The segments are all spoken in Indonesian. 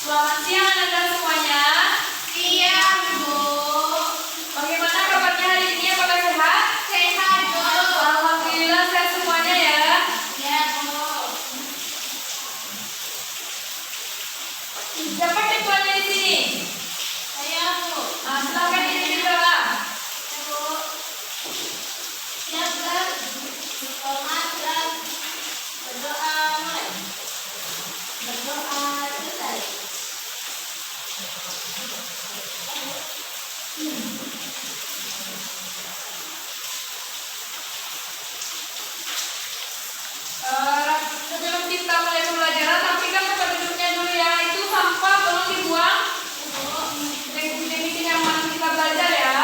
Selamat siang anak-anak semuanya. Siang, Bu. Bagaimana kabarnya hari ini? Apakah sehat? Sehat, Bu. Alhamdulillah sehat semuanya ya. Ya, Bu. Siapa ketuanya di sini? Saya, Bu. Nah, silakan diri berdoa. Ya, Bu. Siap, Bu. Selamat siang. Berdoa mulai. Berdoa selesai. Sebelum kita mulai pembelajaran, rapikan tempat duduknya dulu ya. Itu sampah tolong dibuang. Di yang mana kita belajar ya.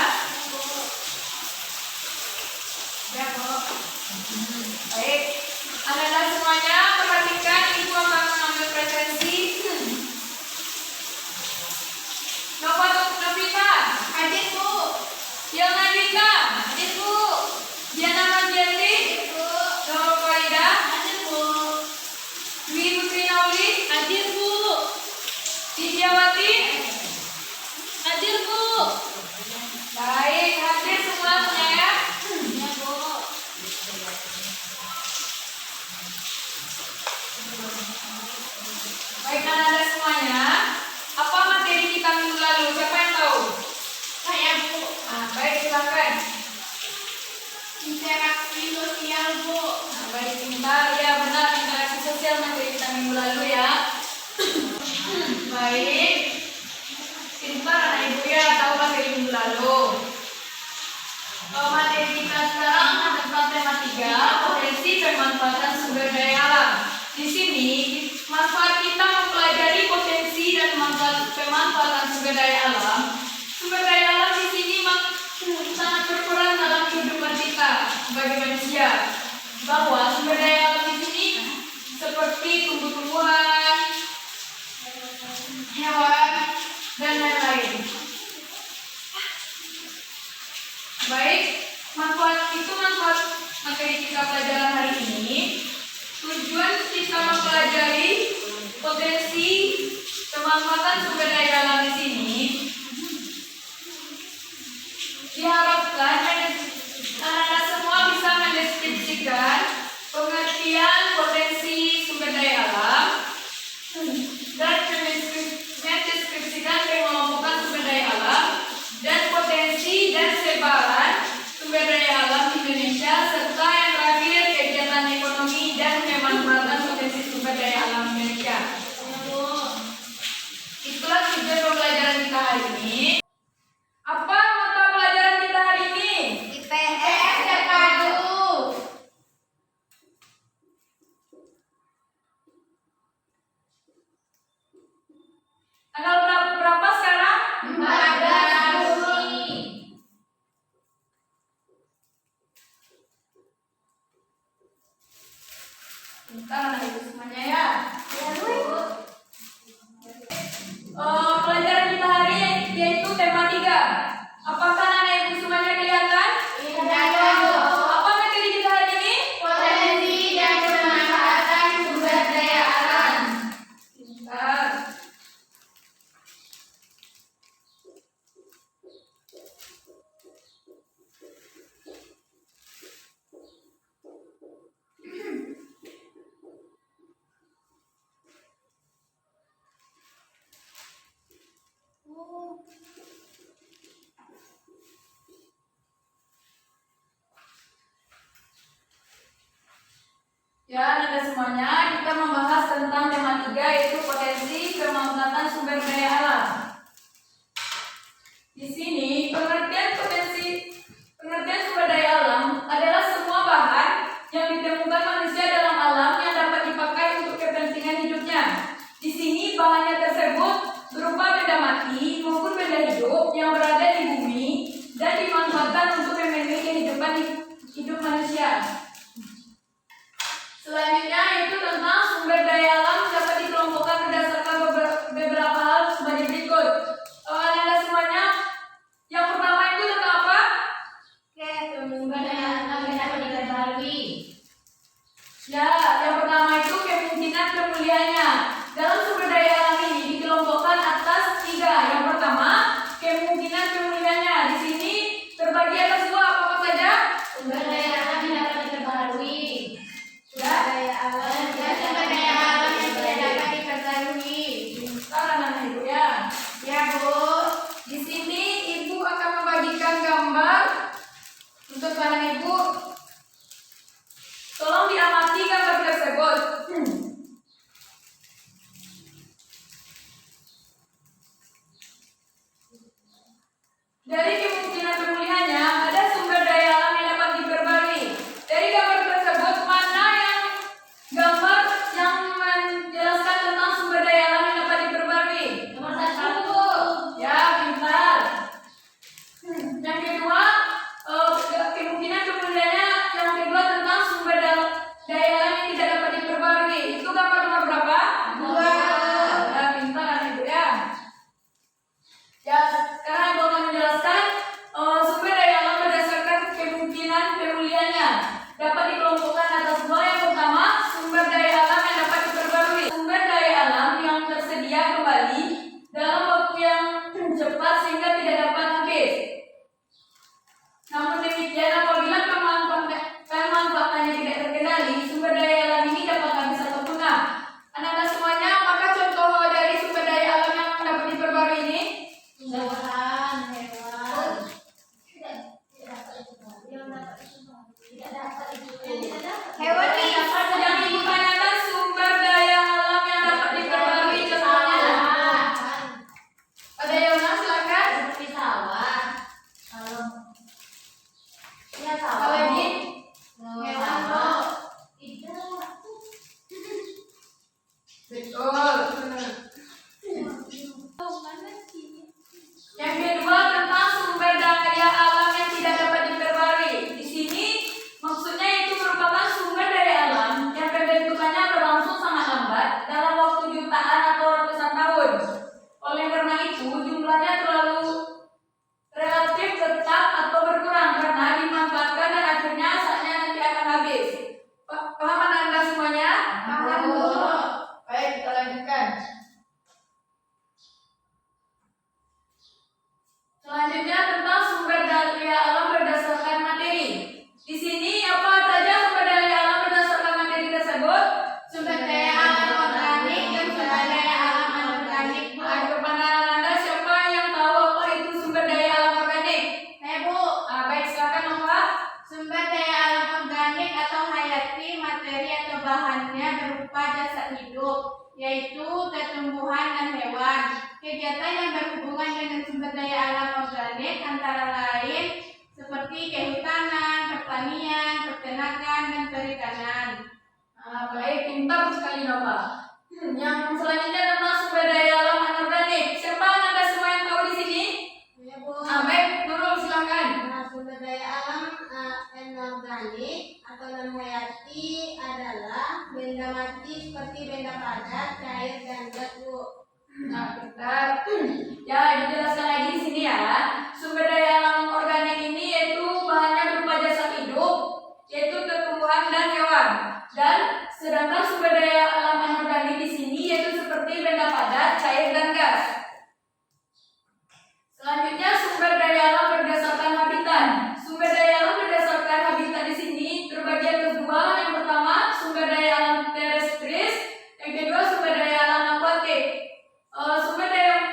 Ya, Bu. Baik. Anak-anak semuanya perhatikan, Ibu akan mengambil presensi. Novita. Hadir, Bu. Yang Nandita. Hadir, Bu. Diana Mardianti. Hadir, Bu. Nurul Farida. Hadir, Bu. Dwi Putri Nauli. Hadir, Bu. Widiawati. Hadir, Bu. Baik, hadir semuanya ya. Ya, Bu. Baik anak-anak semuanya, apa materi kita minggu lalu? Siapa yang tahu? Saya, Bu. Baik, silakan. Interaksi sosial, Bu. Baik, pintar. Ya benar, interaksi sosial materi kita minggu lalu ya. Baik, pintar anak ibu ya, tahu materi minggu lalu. Materi kita sekarang adalah tema 3, potensi pemanfaatan sumber daya alam. Di sini, manfaat kita mempelajari potensi dan pemanfaatan sumber daya alam. Sumber daya alam di sini sangat berperan dalam kehidupan kita sebagai manusia. Bahwa sumber daya alam di sini seperti tumbuh-tumbuhan, hewan, dan lain-lain. Baik, manfaat materi kita pelajaran hari ini. Tujuan kita mempelajari potensi pemanfaatan sumber daya alam di sini diharapkan anak-anak semua bisa mendeskripsikan pengertian potensi sumber daya alam dan mendeskripsikan pengelompokan sumber daya alam dan potensi dan sebaran sumber daya alam di Indonesia, serta yang terakhir kegiatan ekonomi dan pemanfaatan potensi sumber daya alam Indonesia. Itulah tujuan pembelajaran kita hari ini. Apa mata pelajaran kita hari ini? IPS ya, Pak, Bu. Tanggal berapa sekarang? 14 Juni. Bentar anak ibu semuanya ya. Ya, Bu. Pelajaran kita hari yaitu tema 3. Apakah anak ibu semuanya kelihatan? Iya, Bu. Apa materi kita hari ini? Potensi dan pemanfaatan sumber daya alam. Bentar. Ya, anak semuanya, kita membahas tentang tema 3 yaitu potensi pemanfaatan sumber daya alam. Di sini, pengertian sumber daya alam adalah semua bahan yang ditemukan manusia dalam alam yang dapat dipakai untuk kepentingan hidupnya. Di sini, bahannya tersebut berupa benda mati maupun benda hidup yang berada di bumi dan dimanfaatkan untuk memenuhi kehidupan hidup manusia. Selanjutnya yaitu tentang sumber daya alam dapat dikelompokkan berdasarkan beberapa hal sebagai berikut. Anak-anak semuanya, yang pertama itu tentang apa? Sumber daya alam yang dapat diperbarui. Ya, yang pertama itu kemungkinan pemulihannya. Dalam sumber daya alam ini dikelompokkan Dari kemungkinan pemulihannya, ada sumber daya alam yang dapat diperbarui. Dari gambar tersebut, mana yang gambar yang menjelaskan tentang sumber daya alam yang dapat diperbarui? Nomor 1. Ya, pintar. Yang kedua, kemungkinan pemulihannya yang kedua tentang sumber daya alam yang tidak dapat diperbarui. Itu gambar nomor berapa? 2. Ya, pintar kan Ibu ya. Ya, sekarang Ibu akan menjelaskan sumber daya alam berdasarkan kemungkinan pemulihannya. Dapat dikelompokkan atas dua. Yang pertama, sumber daya alam yang dapat diperbarui. Sumber daya alam yang tersedia kembali dalam waktu yang cepat sehingga tidak dapat habis. Namun demikian, apabila pemanfaatannya tidak terkendali, sumber daya alam ini dapat habis atau punah. Anak-anak semuanya, apakah contoh dari sumber daya alam yang dapat diperbarui ini? Tumbuhan, hewan. Hewan nih. Yang Ibu tanyakan sumber daya alam yang dapat diperbarui contohnya. Ada yang mana? Silakan. Seperti sawah. Ya sawah. Kalau ini, Hewan loh. betul. Yang kedua tentang sumber daya alam yang tidak dapat diperbarui. Di sini maksudnya itu merupakan sumber daya alam yang pembentukannya berlangsung sangat lambat dalam waktu jutaan atau ratusan tahun. Oleh karena itu jumlahnya terlalu relatif tetap atau berkurang karena dimanfaatkan dan akhirnya saatnya nanti akan habis. Paham Anda semuanya? Paham, Bu. Baik, kita lanjutkan. Selanjutnya tentang sumber daya alam berdasarkan materi. Di sini apa saja sumber daya alam berdasarkan materi tersebut? Sumber daya alam organik dan sumber daya alam anorganik, Bu. Kepada Anda siapa yang tahu apa itu sumber daya alam organik? Bu. Baik, silakan Nova. Sumber daya alam organik atau hayati materi atau bahannya berupa jasad hidup, yaitu tumbuhan dan hewan. Kegiatan yang berhubungan dengan sumber daya alam organik antara lain seperti kehutanan, pertanian, peternakan, dan perikanan. Baik, pintar sekali Nova. Yang selanjutnya tentang sumber daya alam anorganik. Siapa Anda semua yang tahu di sini? Ya, Bu. Baik, Nurul silakan. Sumber daya alam anorganik atau non hayati adalah benda mati seperti benda padat, cair, dan gas, Bu. Bentar. Ya, dijelaskan lagi di sini ya. Sumber daya alam organik ini yaitu bahannya berupa jasad hidup, yaitu tumbuhan dan hewan. Dan sedangkan sumber daya alam anorganik di sini yaitu seperti benda padat, cair, dan gas. Selanjutnya sumber daya alam berdasarkan habitat. Sumber daya alam berdasarkan habitat di sini terbagi atas dua. Yang pertama sumber daya alam terestris, yang kedua sumber daya alam akuatik. Sumber daya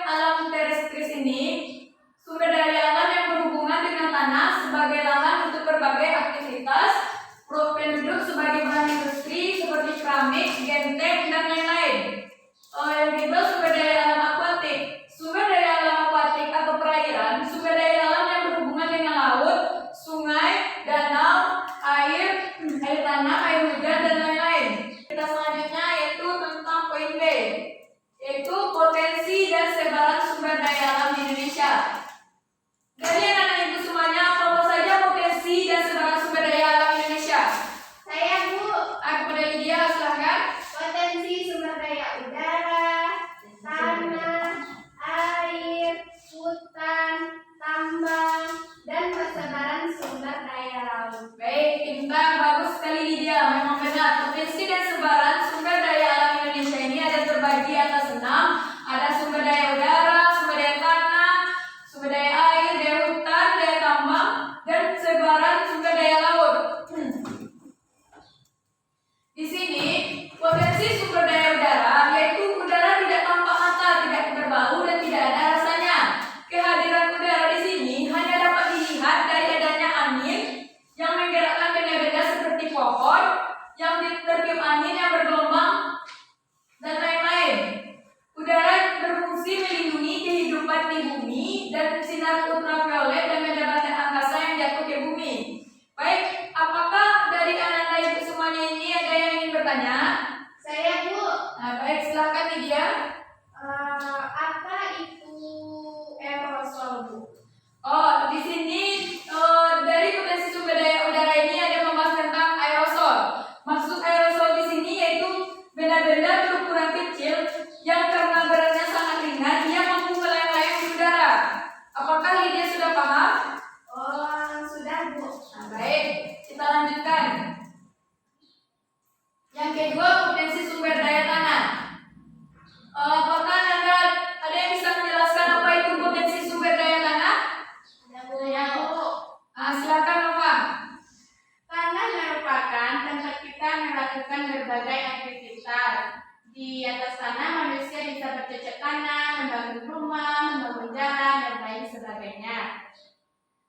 membangun rumah, membangun jalan, dan lain sebagainya.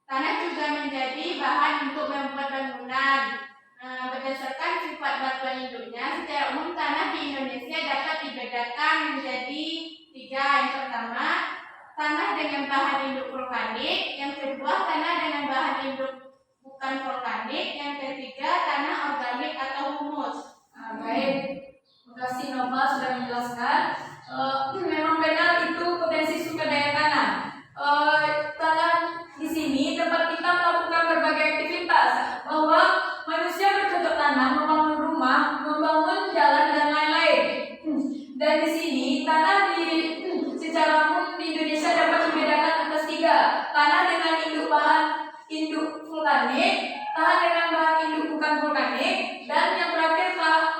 Tanah juga menjadi bahan untuk membuat bangunan. Berdasarkan sifat batuan induknya, secara umum tanah di Indonesia dapat dibedakan menjadi 3. Yang pertama, tanah dengan bahan induk vulkanik. Yang kedua, tanah dengan bahan induk bukan vulkanik. Yang ketiga, tanah organik atau humus. Baik, terima kasih Nova sudah menjelaskan. Memang benar itu potensi sumber daya tanah. Tanah di sini tempat kita melakukan berbagai aktivitas, bahwa manusia bercocok tanam, membangun rumah, membangun jalan dan lain-lain. Dan di sini tanah secara umum di Indonesia dapat dibedakan atas 3. Tanah dengan induk vulkanik, tanah dengan bahan induk bukan vulkanik, dan yang terakhir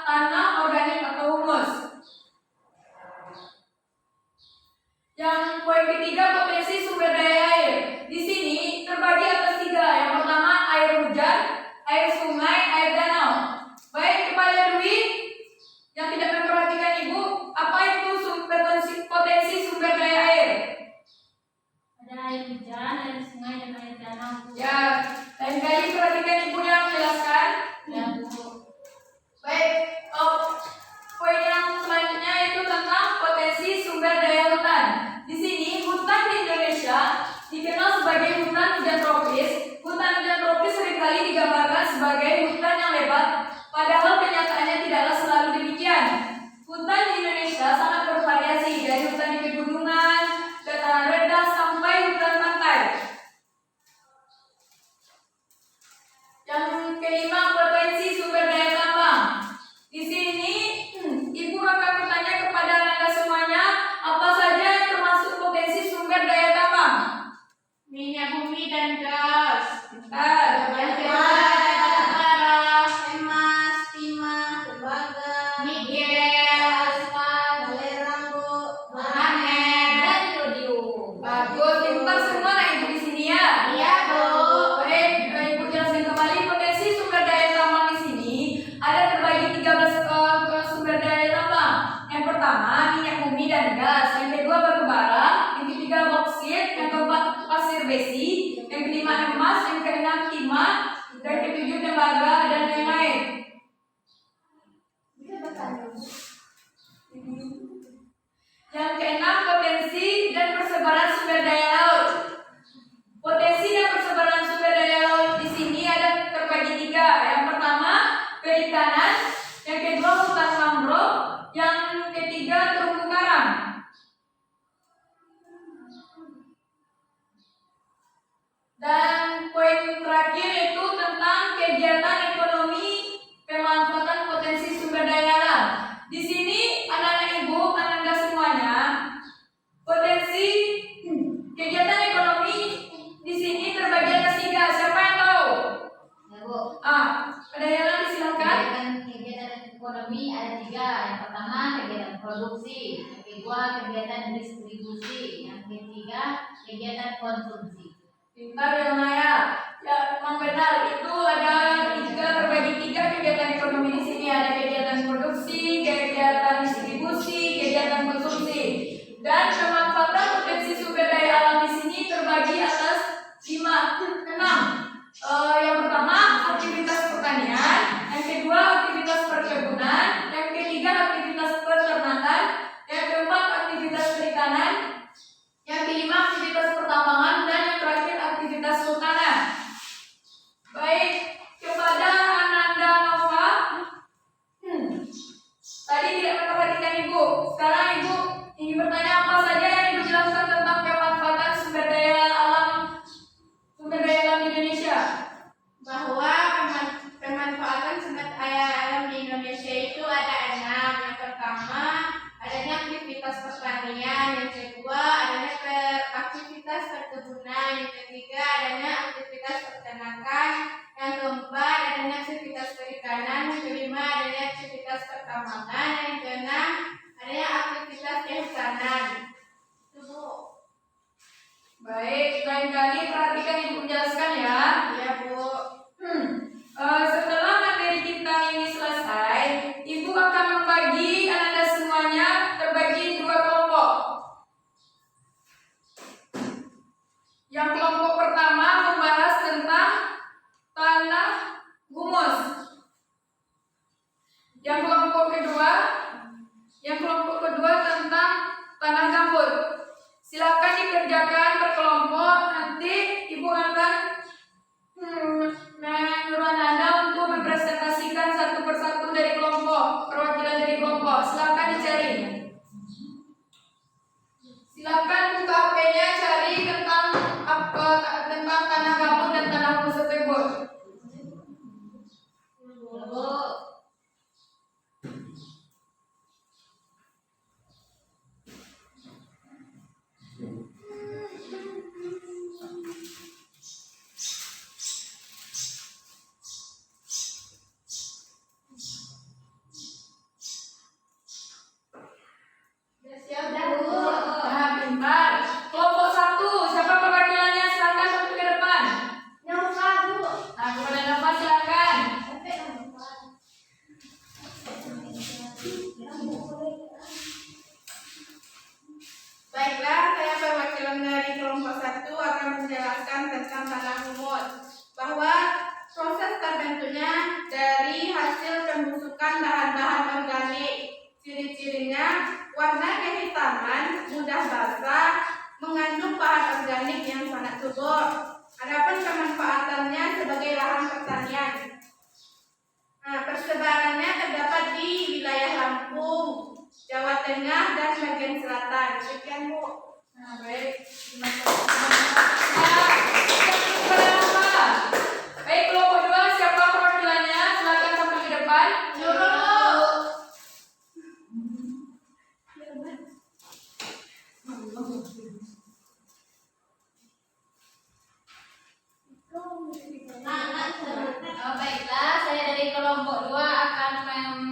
tanah organik atau humus. Yang poin ketiga, potensi sumber daya air. Di sini terbagi atas 3. Yang pertama, air hujan, air sungai, air danau. Baik, kepada Dwi yang tidak memperhatikan Ibu, apa itu potensi sumber daya air? Ada air hujan, air sungai, dan air danau. Ya, lain kali perhatikan Ibu yang menjelaskan. Ya, Bu. Baik, poin yang selanjutnya itu tentang potensi sumber daya hutan. Di sini hutan di Indonesia dikenal sebagai hutan hujan tropis. Hutan hujan tropis seringkali digambarkan sebagai hutan yang lebat, padahal kenyataannya tidaklah selalu demikian. Hutan di Indonesia sangat bervariasi, dari hutan di pegunungan, dataran rendah sampai hutan pantai. Yang kelima, potensi sumber daya tambang. Di sini Ibu akan bertanya kepada Anda semuanya, apa saja yang termasuk potensi sumber daya tambang? Minyak bumi dan gas. Bentar. Yang kedua, batu bara, Emas, timah, tembaga, nikel, asfal, balerang, magnet, dan yodium. Bagus, pintar semua lah Ibu di sini ya. Iya, Bu. Baik, Ibu jelaskan kembali potensi sumber daya tambang di sini ada terbagi 13 sumber daya tambang. Yang pertama, minyak bumi dan gas. Yang kedua, batu bara. Yang ketiga, boksit. Yang keempat, pasir besi. Yang kelima, emas. Yang keenam, timah. Dan ketujuh, tembaga dan lain-lain. Yang keenam, potensi dan persebaran sumber daya laut. Potensi dan persebaran sumber daya laut di sini ada terbagi 3. Yang pertama, perikanan. Yang kedua, hutan mangrove. Yang ketiga, terumbu karang. Dan poin terakhir itu tentang kegiatan ekonomi pemanfaatan potensi sumber daya alam. Di sini anak-anak Ibu, anak-anak semuanya, potensi kegiatan ekonomi di sini terbagi atas 3. Siapa yang tahu? Ya, Bu. Ada yang lain silakan. Kegiatan ekonomi ada 3. Yang pertama, kegiatan produksi. Yang kedua, kegiatan distribusi. Yang ketiga, kegiatan konsumsi. Pintar ya Maya. Ya, memang benar itu ada 3, terbagi 3 kegiatan ekonomi di sini. Ada kegiatan produksi, kegiatan distribusi, kegiatan konsumsi. Dan pemanfaatan potensi sumber daya alam di sini terbagi atas 6. Yang pertama, aktivitas pertanian. Yang kedua, aktivitas perkebunan. Yang ketiga, aktivitas peternakan. Yang keempat, aktivitas perikanan. Yang kelima, aktivitas pertambangan. Dan yang terakhir, aktivitas kehutanan. Baik, kepada Ananda Nova, tadi tidak memperhatikan Ibu. Sekarang Ibu ingin bertanya apa saja yang Ibu jelaskan tentang pemanfaatan sumber daya alam Indonesia. Bahwa pemanfaatan sumber daya alam di Indonesia itu ada 6. Yang pertama, adanya aktivitas pertanian. Yang kedua, adanya aktivitas perkebunan. Yang ketiga, adanya aktivitas peternakan. Yang keempat, adanya aktivitas perikanan. Yang kelima, adanya aktivitas pertambangan. Yang keenam, adanya aktivitas kehutanan. Itu, Bu. Baik, lain kali perhatikan Ibu menjelaskan ya. Ya, Bu. Setelah materi kita ini selesai, Ibu akan membagi anak-anak semuanya terbagi 2 kelompok. Yang kelompok pertama membahas tentang tanah humus. Yang kelompok kedua tentang tanah gambut. Silakan dikerjakan per kelompok. Nanti Ibu akan menyuruh Anda untuk mempresentasikan satu persatu dari kelompok, perwakilan dari kelompok. Silakan dicari. Silakan buka HP-nya, cari tentang tanah gambut dan tanah humus tersebut. Siap dah, Bu. Nah, pintar. Kelompok 1, siapa perwakilannya? Silakan sampai ke depan. Nova, Bu. Nah, kepada Nova silakan. Baiklah, saya perwakilan dari kelompok 1 akan menjelaskan tentang tanah humus, bahwa proses terbentuknya dari hasil pembusukan bahan-bahan organik. Ciri-cirinya warna kehitaman, mudah basah, mengandung bahan organik yang sangat subur. Adapun pemanfaatannya sebagai lahan pertanian. Nah, persebarannya terdapat di wilayah Lampung, Jawa Tengah, dan bagian selatan. Sekian, Bu. Nah, baik. Terima kasih. Baik, kelompok 2, siapa perwakilannya? Silakan sampai ke depan. Baiklah, saya dari kelompok 2 akan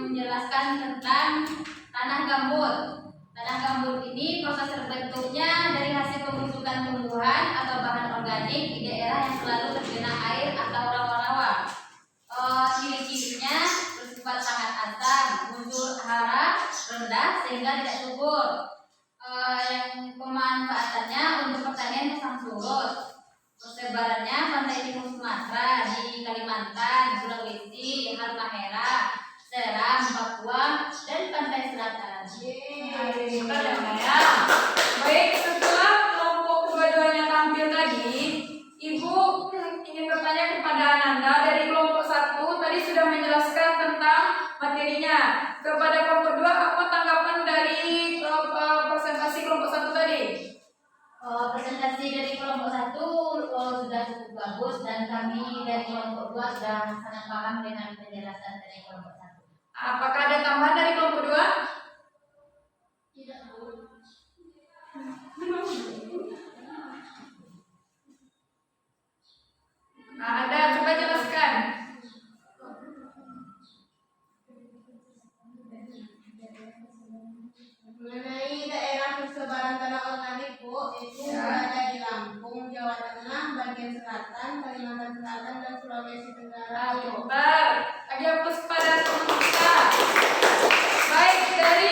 menjelaskan tentang tanah gambut. Tanah gambut ini proses terbentuknya dari hasil pembusukan tumbuhan atau bahan organik di daerah yang selalu tergenang air atau rawa-rawa. Ciri-cirinya bersifat sangat asam, muncul hara rendah sehingga tidak subur. Yang pemanfaatannya untuk pertanian musang surut. Persebarannya pantai timur Sumatera, di Kalimantan, Sulawesi, Halmahera, Seram, Papua, dan pantai selatan. Pintar ya, Maya. Baik, setelah kelompok kedua-duanya tampil tadi, Ibu ingin bertanya kepada Ananda dari kelompok 1 tadi sudah menjelaskan tentang materinya. Kepada kelompok 2, apa tanggapan dari presentasi kelompok 1 tadi? Presentasi dari kelompok 1 sudah cukup bagus dan kami dari kelompok 2 sudah sangat paham dengan penjelasan dari kelompok 1. Apakah ada tambahan dari kelompok 2? Tidak, Bu. Nah, ada, coba jelaskan. Mengenai daerah persebaran tanah organik, Bu, itu berada di Lampung, Jawa Tengah, bagian selatan, Kalimantan Selatan, dan Sulawesi Tenggara. Pintar. Lagi fokus pada kelompok kita. Baik, dari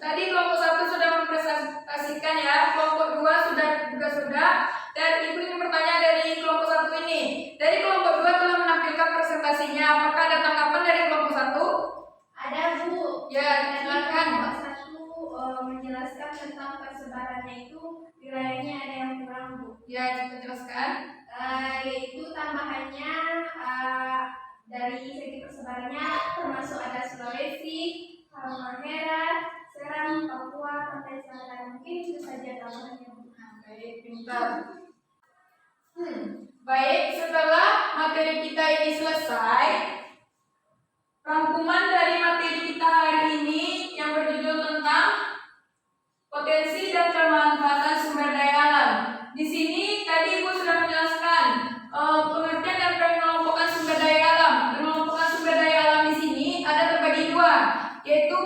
tadi kelompok 1 sudah mempresentasikan ya, kelompok 2 sudah. Dan Ibu ingin bertanya dari kelompok 1 ini. Dari kelompok 2 telah menampilkan presentasinya. Apakah ada tanggapan dari kelompok 1? Ada, Bu. Ya, silakan. Kelompok 1 menjelaskan tentang persebarannya itu wilayahnya ada yang kurang, Bu. Ya, kita jelaskan. Yaitu tambahannya dari segi persebarannya termasuk ada Sulawesi, Halmahera, Seram, Papua, Pantai Selatan. Mungkin itu saja tambahannya, Bu. Baik, pintar. Baik, setelah materi kita ini selesai, rangkuman dari materi kita hari ini yang berjudul tentang potensi dan pemanfaatan sumber daya alam. Di sini tadi Ibu sudah menjelaskan pengertian dan pengelompokan sumber daya alam. Pengelompokan sumber daya alam di sini ada terbagi dua, yaitu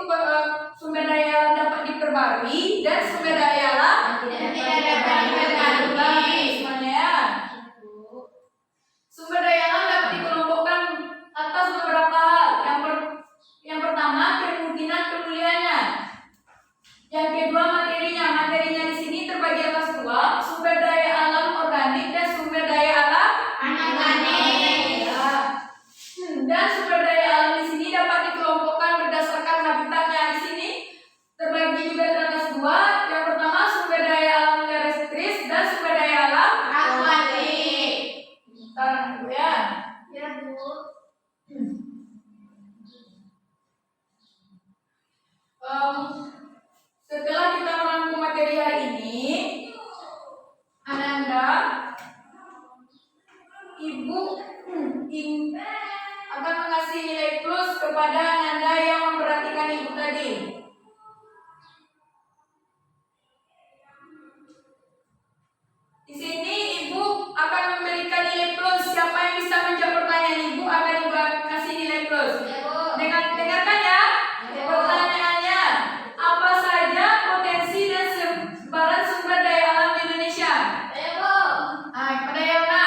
sumber daya alam dapat diperbarui dan sumber daya alam tidak dapat diperbarui. Semuanya. Sumber daya alam dapat dikelompokkan atas beberapa hal. Yang pertama, kemungkinan kemuliaannya. Yang kedua, materinya. Materinya di Setelah kita merangkum materi hari ini, Ananda, Ibu akan mengasih nilai plus kepada Ananda yang memperhatikan Ibu tadi. Di sini Ibu akan memberikan nilai plus. Siapa yang bisa menjawab pertanyaan Ibu akan Ibu kasih nilai plus. Dengarkan ya. Pertanyaannya, apa saja potensi dan sebaran sumber daya alam di Indonesia? Kepada Yona.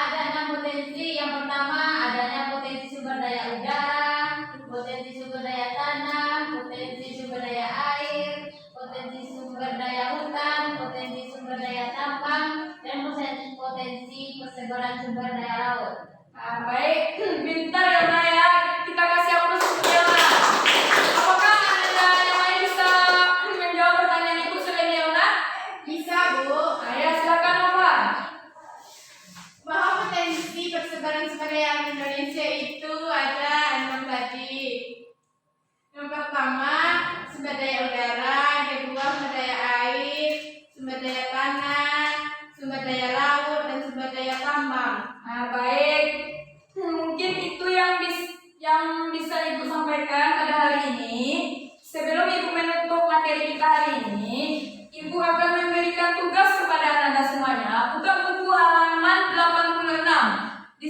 Ada 6 potensi. Yang pertama adanya potensi sumber daya udara, potensi sumber daya tanah, potensi sumber daya air, potensi sumber daya hutan, potensi sumber daya tambang, dan potensi persebaran sumber daya laut. Baik, pintar Yona ya. Kita kasih aplaus untuk Yona. Apakah Anda yang lain bisa menjawab pertanyaan Ibu selain Yona? Bisa, Bu. Ya, silakan Nova. Bahwa potensi persebaran sumber daya alam Indonesia itu ada 6 tadi. Yang pertama, sumber daya udara, yang kedua sumber daya air, sumber daya tanah, sumber daya laut, dan sumber daya tambang. Baik. Mungkin itu yang bisa Ibu sampaikan pada hari ini. Sebelum Ibu menutup materi kita hari ini, Ibu akan memberikan tugas kepada Anda semuanya. Buka buku halaman 86. Di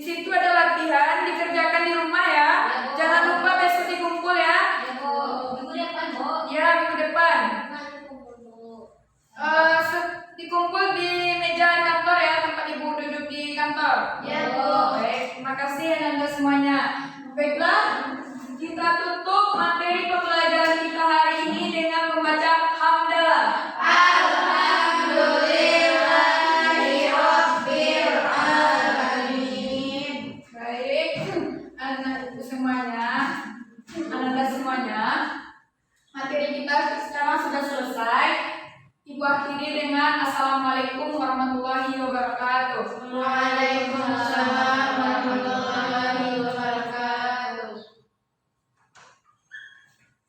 situ ada latihan, dikerjakan di rumah ya. Jangan lupa besok dikumpul ya. Minggu depan, Bu. Ya, minggu depan. Dikumpul di meja kantor ya, tempat Ibu duduk di kantor. Ya, Bu. Baik, terima kasih Anda semuanya. Baiklah, kita tutup materi pembelajaran kita hari ini dengan membaca hamdalah. Alhamdulillahirabbil alamin. Baik, Anda semuanya, materi kita sekarang sudah selesai. Ibu akhiri dengan Assalamualaikum warahmatullahi wabarakatuh. Waalaikumsalam.